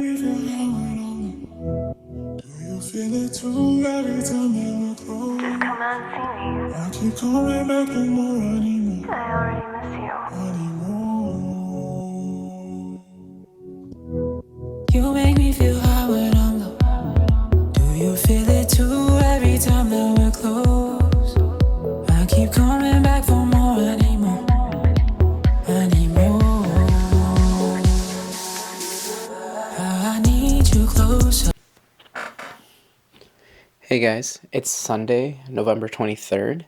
You feel it too every time you look close. Just come and see me. I keep coming back for more anymore. I already miss you. Anymore. You make me feel high when I'm low. Do you feel it too every time that we're close? I keep coming back for more anymore. Anymore. I need you closer. Hey guys, it's Sunday, November 23rd,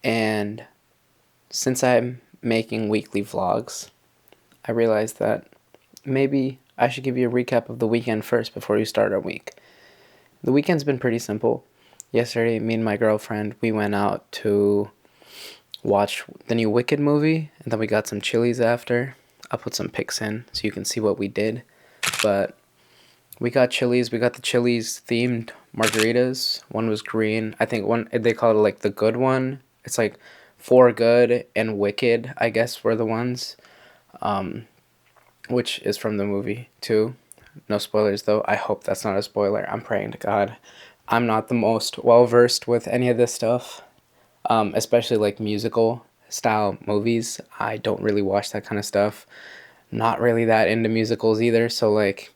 and since I'm making weekly vlogs, I realized that maybe I should give you a recap of the weekend first before we start our week. The weekend's been pretty simple. Yesterday, me and my girlfriend, we went out to watch the new Wicked movie, and then we got some Chili's after. I'll put some pics in so you can see what we did, but we got Chili's. We got the Chili's themed margaritas. One was green. I think one they call it like the good one. It's like For Good and Wicked, I guess, were the ones. Which is from the movie too. No spoilers though. I hope that's not a spoiler. I'm praying to God. I'm not the most well versed with any of this stuff, especially like musical style movies. I don't really watch that kind of stuff. Not really that into musicals either. So like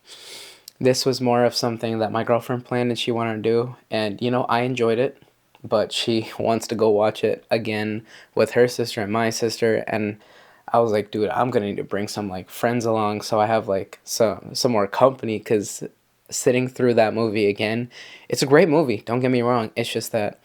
this was more of something that my girlfriend planned and she wanted to do. And, I enjoyed it, but she wants to go watch it again with her sister and my sister. And I was like, dude, I'm going to need to bring some, like, friends along so I have, like, some more company because sitting through that movie again, it's a great movie. Don't get me wrong. It's just that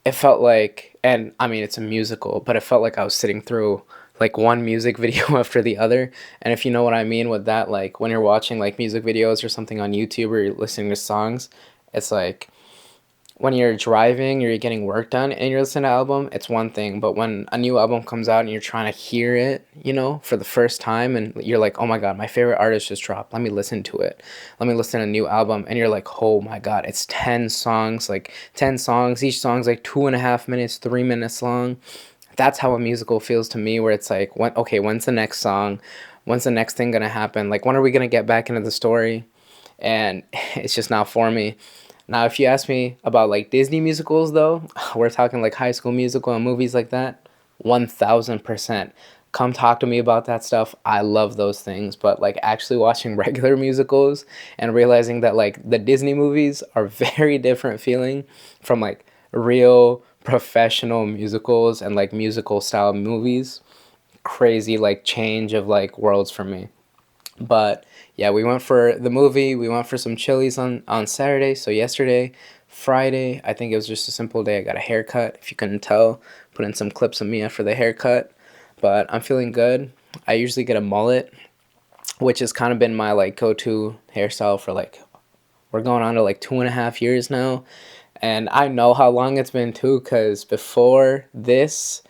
it felt like, and I mean, it's a musical, but it felt like I was sitting through like one music video after the other. And if you know what I mean with that, like when you're watching like music videos or something on YouTube or you're listening to songs, it's like when you're driving or you're getting work done and you're listening to an album, it's one thing. But when a new album comes out and you're trying to hear it, for the first time and you're like, oh my God, my favorite artist just dropped. Let me listen to it. Let me listen to a new album. And you're like, oh my God, it's 10 songs, like 10 songs. Each song's like 2.5 minutes, 3 minutes long. That's how a musical feels to me, where it's like, when's the next song? When's the next thing gonna happen? Like, when are we gonna get back into the story? And it's just not for me. Now, if you ask me about like Disney musicals, though, we're talking like High School Musical and movies like that, 1000%. Come talk to me about that stuff. I love those things. But like actually watching regular musicals and realizing that like the Disney movies are very different feeling from like real professional musicals and like musical style movies. Crazy like change of like worlds for me. But yeah, we went for the movie. We went for some Chili's on Saturday. So yesterday, Friday, I think it was just a simple day. I got a haircut. If you couldn't tell, put in some clips of me after the haircut. But I'm feeling good. I usually get a mullet, which has kind of been my like go-to hairstyle for like, we're going on to like 2.5 years now. And I know how long it's been too, because before this,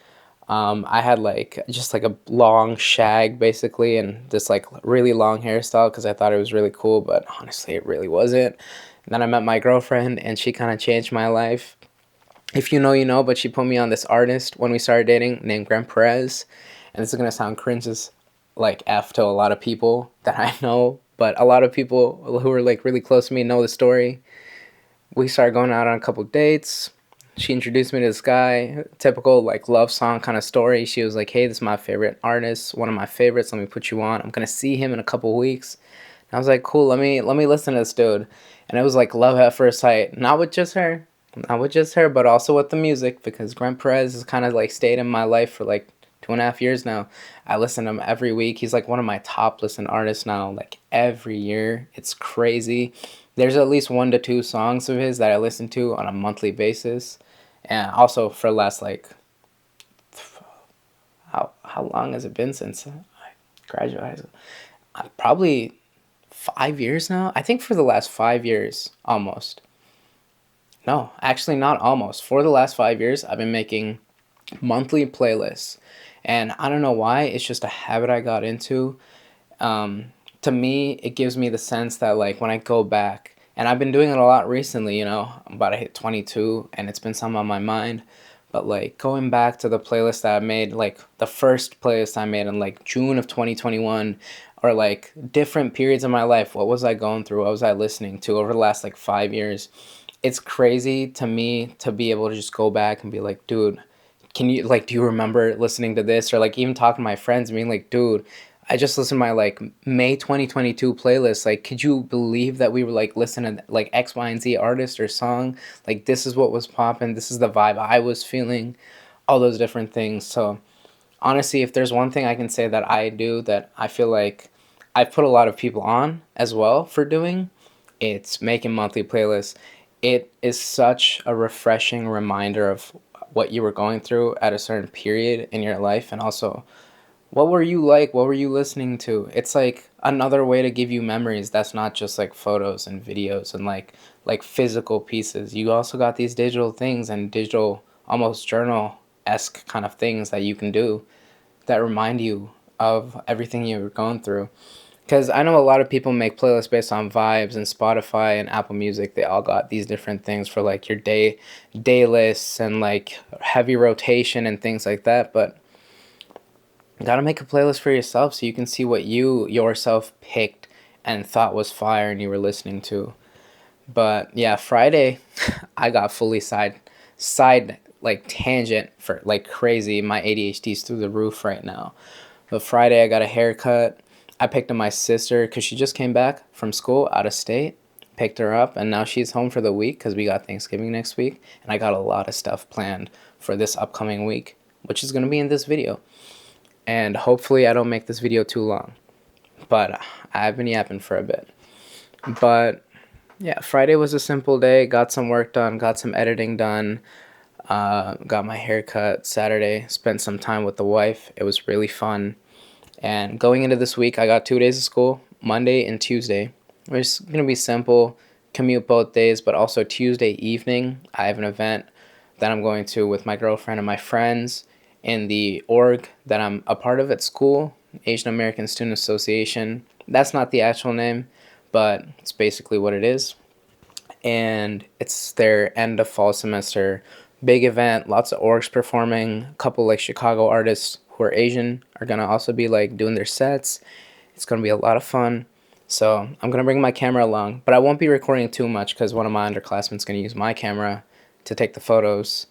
I had like just like a long shag basically and this like really long hairstyle because I thought it was really cool, but honestly it really wasn't. And then I met my girlfriend and she kind of changed my life. If you know, you know, but she put me on this artist when we started dating named Grant Perez. And this is going to sound cringe as like F to a lot of people that I know, but a lot of people who are like really close to me know the story. We started going out on a couple dates. She introduced me to this guy, typical like love song kind of story. She was like, hey, this is my favorite artist, one of my favorites. Let me put you on. I'm going to see him in a couple weeks. And I was like, cool, let me listen to this dude. And it was like love at first sight. Not with just her. Not with just her, but also with the music, because Grant Perez has kind of like stayed in my life for like 2.5 years now. I listen to him every week. He's like one of my top listened artists now, like every year. It's crazy. There's at least 1 to 2 songs of his that I listen to on a monthly basis. And also for the last like, how long has it been since I graduated high school? Probably 5 years now. I think for the last 5 years, almost. No, actually not almost. For the last 5 years, I've been making monthly playlists. And I don't know why, it's just a habit I got into. To me, it gives me the sense that like when I go back, and I've been doing it a lot recently, I'm about to hit 22 and it's been something on my mind. But like going back to the playlist that I made, like the first playlist I made in like June of 2021, or like different periods of my life. What was I going through? What was I listening to over the last like 5 years? It's crazy to me to be able to just go back and be like, dude, can you like, do you remember listening to this? Or like even talking to my friends, being like, dude, I just listened to my like May 2022 playlist. Like, could you believe that we were like listening to like X, Y, and Z artist or song? Like, this is what was popping. This is the vibe I was feeling. All those different things. So honestly, if there's one thing I can say that I do that I feel like I've put a lot of people on as well for doing, it's making monthly playlists. It is such a refreshing reminder of what you were going through at a certain period in your life, and also what were you like, what were you listening to. It's like another way to give you memories that's not just like photos and videos and like physical pieces. You also got these digital things and digital almost journal-esque kind of things that you can do that remind you of everything you were going through. Because I know a lot of people make playlists based on vibes, and Spotify and Apple Music, they all got these different things for like your day lists and like heavy rotation and things like that. But you gotta make a playlist for yourself so you can see what you yourself picked and thought was fire and you were listening to. But yeah, Friday, I got fully side like tangent for like crazy. My ADHD's through the roof right now. But Friday, I got a haircut. I picked up my sister because she just came back from school out of state. Picked her up, and now she's home for the week because we got Thanksgiving next week. And I got a lot of stuff planned for this upcoming week, which is going to be in this video. And hopefully, I don't make this video too long. But I've been yapping for a bit. But yeah, Friday was a simple day. Got some work done, got some editing done. Got my hair cut Saturday, spent some time with the wife. It was really fun. And going into this week, I got 2 days of school, Monday and Tuesday. It's going to be simple, commute both days, but also Tuesday evening, I have an event that I'm going to with my girlfriend and my friends in the org that I'm a part of at school, Asian American Student Association. That's not the actual name, but it's basically what it is. And it's their end of fall semester big event, lots of orgs performing, a couple like Chicago artists who are Asian are gonna also be like doing their sets. It's gonna be a lot of fun. So I'm gonna bring my camera along, but I won't be recording too much because one of my underclassmen is gonna use my camera to take the photos,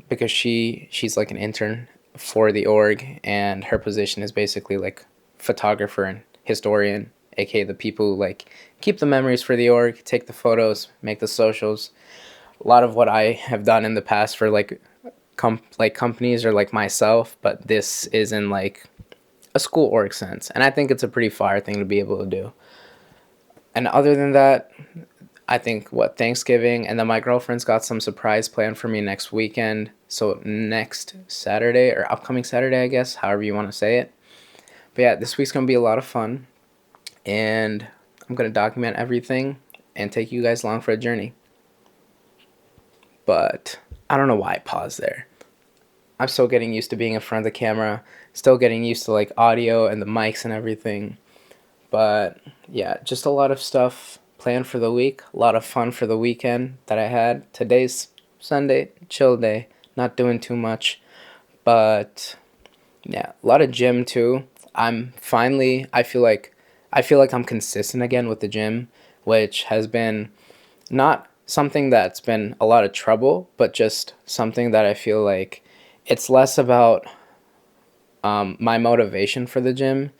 because she's like an intern for the org, and her position is basically like photographer and historian, aka the people who like keep the memories for the org, take the photos, make the socials. A lot of what I have done in the past for like companies or like myself, but this is in like a school org sense, and I think it's a pretty fire thing to be able to do. And other than that, I think Thanksgiving, and then my girlfriend's got some surprise planned for me next weekend. So next Saturday, or upcoming Saturday, I guess, however you want to say it. But yeah, this week's gonna be a lot of fun, and I'm gonna document everything and take you guys along for a journey. But I don't know why I paused there. I'm still getting used to being in front of the camera, still getting used to like audio and the mics and everything. But yeah, just a lot of stuff planned for the week, a lot of fun for the weekend that I had. Today's Sunday, chill day, not doing too much. But yeah, a lot of gym too. I feel like I'm consistent again with the gym, which has been not something that's been a lot of trouble, but just something that I feel like it's less about my motivation for the gym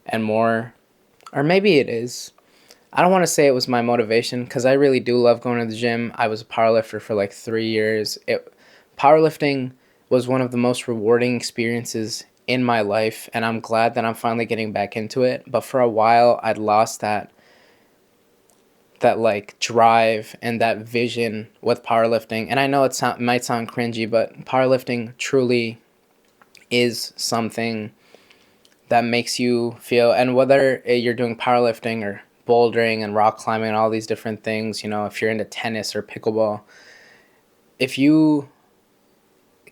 and more, or maybe it is. I don't want to say it was my motivation because I really do love going to the gym. I was a powerlifter for like 3 years. Powerlifting was one of the most rewarding experiences in my life, and I'm glad that I'm finally getting back into it. But for a while, I'd lost that like drive and that vision with powerlifting. And I know it might sound cringy, but powerlifting truly is something that makes you feel, and whether you're doing powerlifting or bouldering and rock climbing and all these different things, if you're into tennis or pickleball, if you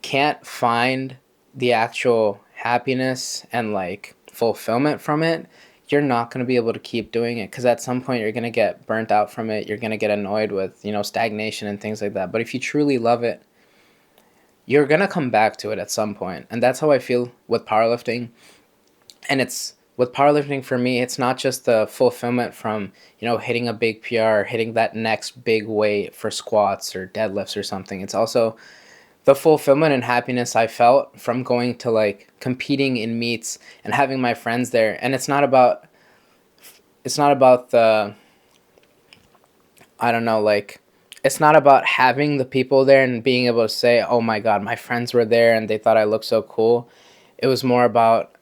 can't find the actual happiness and like fulfillment from it, you're not going to be able to keep doing it, because at some point you're going to get burnt out from it. You're going to get annoyed with, stagnation and things like that. But if you truly love it, you're going to come back to it at some point. And that's how I feel with powerlifting. And it's with powerlifting for me, it's not just the fulfillment from, hitting a big PR, hitting that next big weight for squats or deadlifts or something. It's also the fulfillment and happiness I felt from going to like competing in meets and having my friends there. And it's not about the, I don't know, like, it's not about having the people there and being able to say, oh my God, my friends were there and they thought I looked so cool. It was more about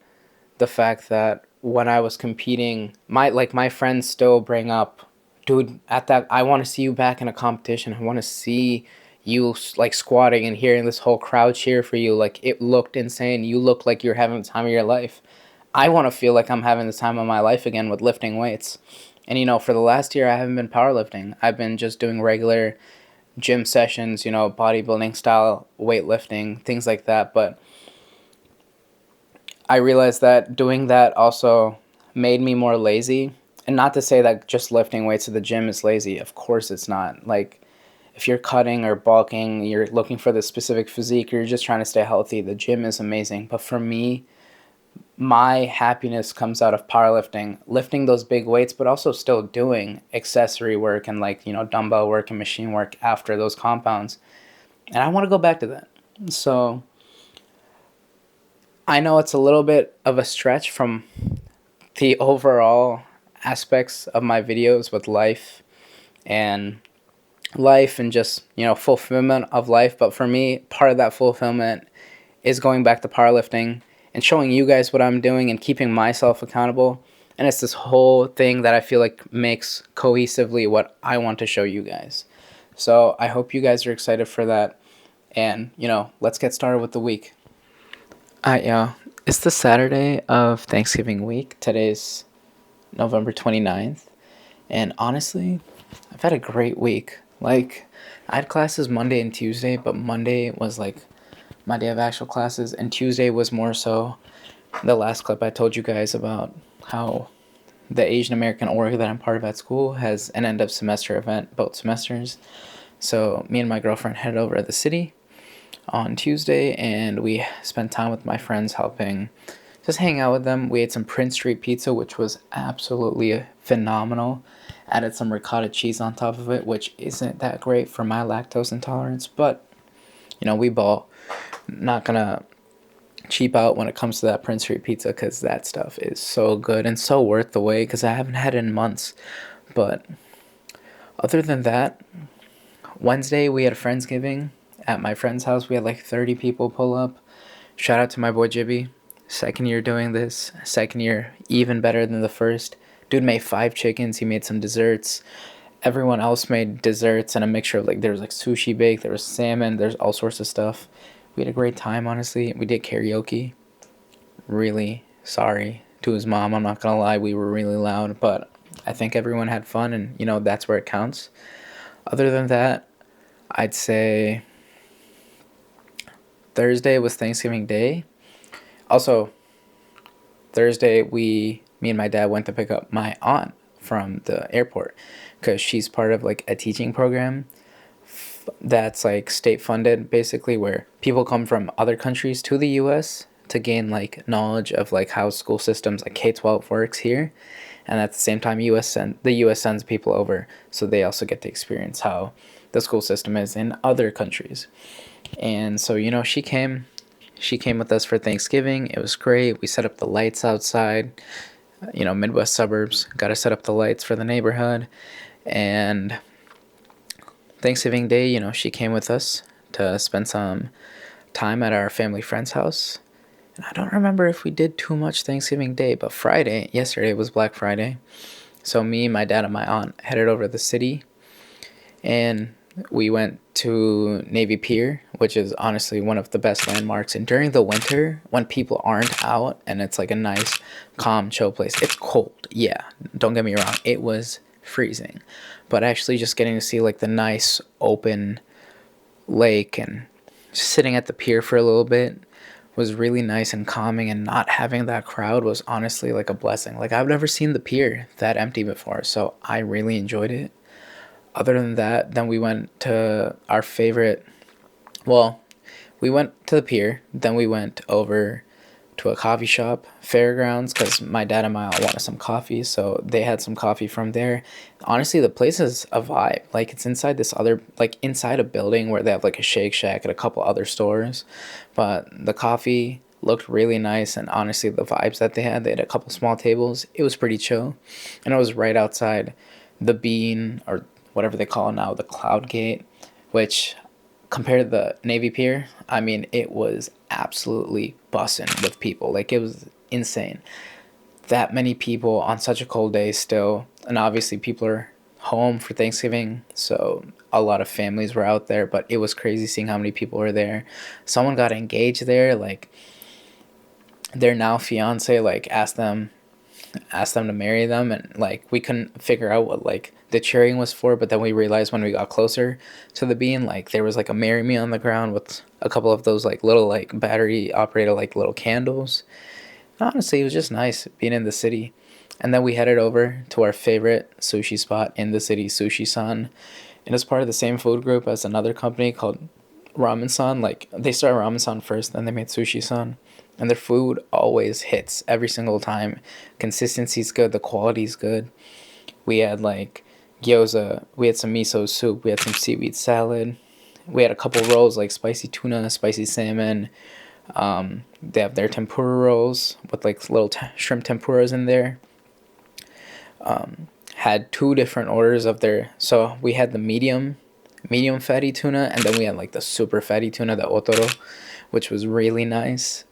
the fact that when I was competing, my friends still bring up, dude, at that, I want to see you back in a competition. I want to see you like squatting and hearing this whole crowd cheer for you. Like, it looked insane. You looked like you're having the time of your life. I want to feel like I'm having the time of my life again with lifting weights. And for the last year, I haven't been powerlifting. I've been just doing regular gym sessions, bodybuilding style weightlifting, things like that. But I realized that doing that also made me more lazy. And not to say that just lifting weights at the gym is lazy. Of course it's not. Like, if you're cutting or bulking, you're looking for the specific physique, or you're just trying to stay healthy, the gym is amazing. But for me, my happiness comes out of powerlifting, lifting those big weights, but also still doing accessory work and like, dumbbell work and machine work after those compounds. And I want to go back to that. So I know it's a little bit of a stretch from the overall aspects of my videos with and just, fulfillment of life. But for me, part of that fulfillment is going back to powerlifting and showing you guys what I'm doing and keeping myself accountable. And it's this whole thing that I feel like makes cohesively what I want to show you guys. So I hope you guys are excited for that. And, let's get started with the week. Alright, y'all. It's the Saturday of Thanksgiving week. Today's November 29th. And honestly, I've had a great week. Like, I had classes Monday and Tuesday, but Monday was like my day of actual classes, and Tuesday was more so the last clip I told you guys about how the Asian American org that I'm part of at school has an end of semester event both semesters. So me and my girlfriend headed over to the city on Tuesday, and we spent time with my friends helping just hang out with them. We ate some Prince Street pizza, which was absolutely phenomenal. Added some ricotta cheese on top of it, which isn't that great for my lactose intolerance, but we ball. Not gonna cheap out when it comes to that Prince Street pizza, because that stuff is so good and so worth the wait, because I haven't had it in months. But other than that, Wednesday we had a Friendsgiving at my friend's house. We had like 30 people pull up. Shout out to my boy Jibby. Second year doing this. Second year even better than the first. Dude made 5 chickens. He made some desserts. Everyone else made desserts and a mixture of like, there was like sushi baked, there was salmon, there's all sorts of stuff. We had a great time, honestly. We did karaoke. Really sorry to his mom. I'm not gonna lie, we were really loud, but I think everyone had fun, and that's where it counts. Other than that, I'd say Thursday was Thanksgiving Day. Also, Thursday, me and my dad went to pick up my aunt from the airport, because she's part of like a teaching program that's like state funded, basically, where people come from other countries to the US to gain like knowledge of like how school systems like K-12 works here. And at the same time, the US sends people over, so they also get to experience how the school system is in other countries. And so she came with us for Thanksgiving. It was great. We set up the lights outside. Midwest suburbs, got to set up the lights for the neighborhood. And Thanksgiving Day, she came with us to spend some time at our family friend's house. And I don't remember if we did too much Thanksgiving Day, but yesterday was Black Friday. So me, my dad, and my aunt headed over to the city, and we went to Navy Pier, which is honestly one of the best landmarks. And during the winter, when people aren't out and it's like a nice, calm, chill place, it's cold. Yeah, don't get me wrong. It was freezing. But actually just getting to see like the nice open lake and just sitting at the pier for a little bit was really nice and calming, and not having that crowd was honestly like a blessing. Like, I've never seen the pier that empty before, so I really enjoyed it. Other than that, then we went to our favorite, we went to the pier, then we went over to a coffee shop, Fairgrounds, because my dad and I all wanted some coffee, so they had some coffee from there. Honestly, the place is a vibe. Like, it's inside this other, like, inside a building where they have, like, a Shake Shack and a couple other stores. But the coffee looked really nice, and honestly, the vibes that they had a couple small tables. It was pretty chill. And it was right outside the Bean, or whatever they call it now, the Cloud Gate, which compared to the Navy Pier, I mean, it was absolutely bussing with people. Like, it was insane. That many people on such a cold day still. And obviously, people are home for Thanksgiving. So, a lot of families were out there. But it was crazy seeing how many people were there. Someone got engaged there. Like, their now fiance, like, asked them to marry them, and like we couldn't figure out what like the cheering was for, but then we realized when we got closer to the Bean, like there was like a marry me on the ground with a couple of those like little like battery operated like little candles. And honestly, it was just nice being in the city. And then we headed over to our favorite sushi spot in the city, Sushi San, and it's part of the same food group as another company called Ramen San. Like, they started Ramen San first, then they made Sushi San, and their food always hits every single time. Consistency's good, the quality's good. We had like gyoza, we had some miso soup, we had some seaweed salad, we had a couple rolls like spicy tuna, spicy salmon. They have their tempura rolls with like little shrimp tempuras in there. Had two different orders of their, so we had the medium fatty tuna, and then we had like the super fatty tuna, the otoro, which was really nice.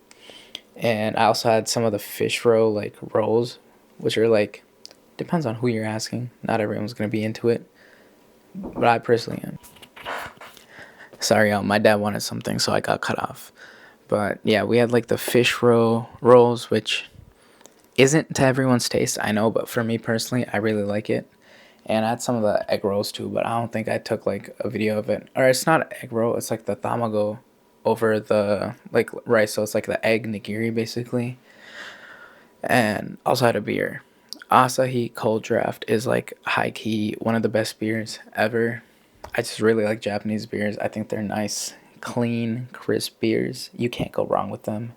And I also had some of the fish roll like rolls, which are like, depends on who you're asking. Not everyone's gonna be into it, but I personally am. Sorry, y'all. My dad wanted something, so I got cut off. But yeah, we had like the fish roll rolls, which isn't to everyone's taste, I know, but for me personally, I really like it. And I had some of the egg rolls too, but I don't think I took like a video of it. Or it's not egg roll, it's like the tamago over the like rice, so it's like the egg nigiri basically. And also had a beer. Asahi Cold Draft is like high key one of the best beers ever. I just really like Japanese beers. I think they're nice, clean, crisp beers. You can't go wrong with them.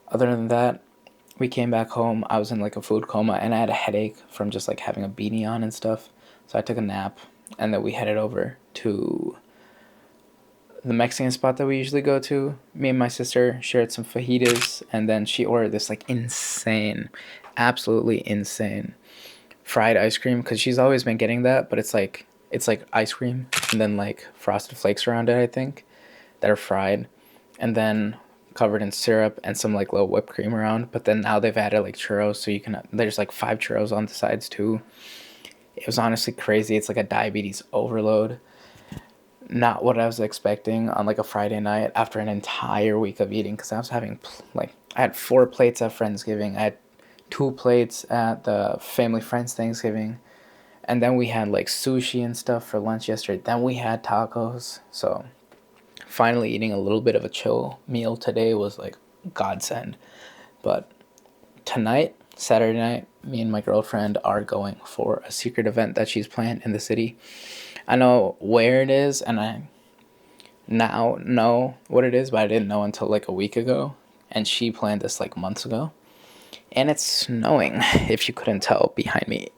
Other than that, we came back home. I was in like a food coma, and I had a headache from just like having a beanie on and stuff. So I took a nap, and then we headed over to the Mexican spot that we usually go to. Me and my sister shared some fajitas, and then she ordered this like insane, absolutely insane fried ice cream, because she's always been getting that, but it's like ice cream and then like frosted flakes around it, I think, that are fried, and then covered in syrup and some like little whipped cream around. But then now they've added like churros, so you can, there's like 5 churros on the sides too. It was honestly crazy. It's like a diabetes overload. Not what I was expecting on like a Friday night after an entire week of eating, because I was having like, I had 4 plates at Friendsgiving, I had 2 plates at the family friends Thanksgiving, and then we had like sushi and stuff for lunch yesterday, then we had tacos. So finally eating a little bit of a chill meal today was like godsend. But tonight, Saturday night, me and my girlfriend are going for a secret event that she's planned in the city. I know where it is, and I now know what it is, but I didn't know until like a week ago. And she planned this like months ago. And it's snowing, if you couldn't tell behind me.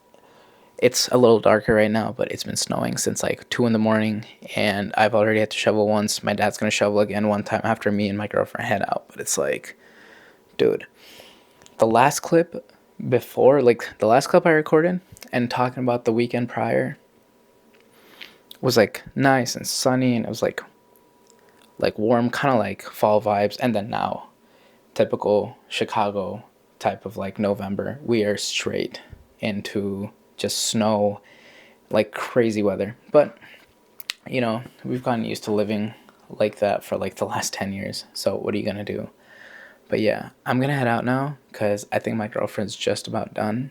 It's a little darker right now, but it's been snowing since like 2 in the morning. And I've already had to shovel once. My dad's going to shovel again one time after me and my girlfriend head out. But it's like, dude, the last clip the last clip I recorded and talking about the weekend prior was like nice and sunny, and it was like warm, kind of like fall vibes. And then now, typical Chicago type of like November, we are straight into just snow, like crazy weather. But you know, we've gotten used to living like that for like the last 10 years, so what are you gonna do? But yeah, I'm gonna head out now because I think my girlfriend's just about done,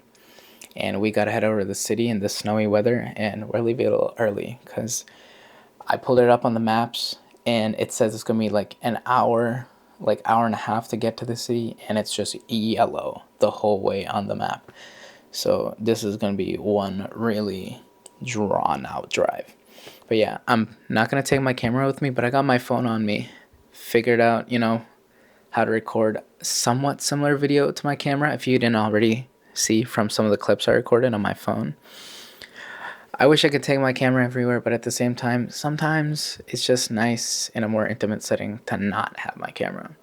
and we gotta head over to the city in this snowy weather, and we're leaving a little early because I pulled it up on the maps, and it says it's gonna be like an hour, like hour and a half to get to the city, and it's just yellow the whole way on the map. So this is gonna be one really drawn out drive. But yeah, I'm not gonna take my camera with me, but I got my phone on me. Figured out, how to record somewhat similar video to my camera if you didn't already see from some of the clips I recorded on my phone. I wish I could take my camera everywhere, but at the same time, sometimes it's just nice in a more intimate setting to not have my camera.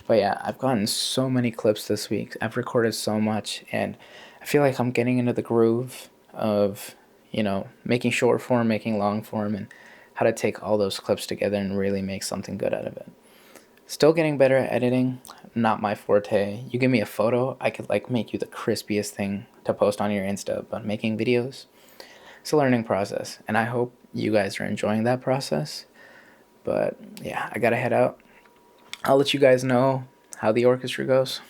But yeah, I've gotten so many clips this week. I've recorded so much, and I feel like I'm getting into the groove of, making short form, making long form, and how to take all those clips together and really make something good out of it. Still getting better at editing, not my forte. You give me a photo, I could make you the crispiest thing to post on your Insta, but making videos, it's a learning process, and I hope you guys are enjoying that process. But yeah, I gotta head out. I'll let you guys know how the orchestra goes.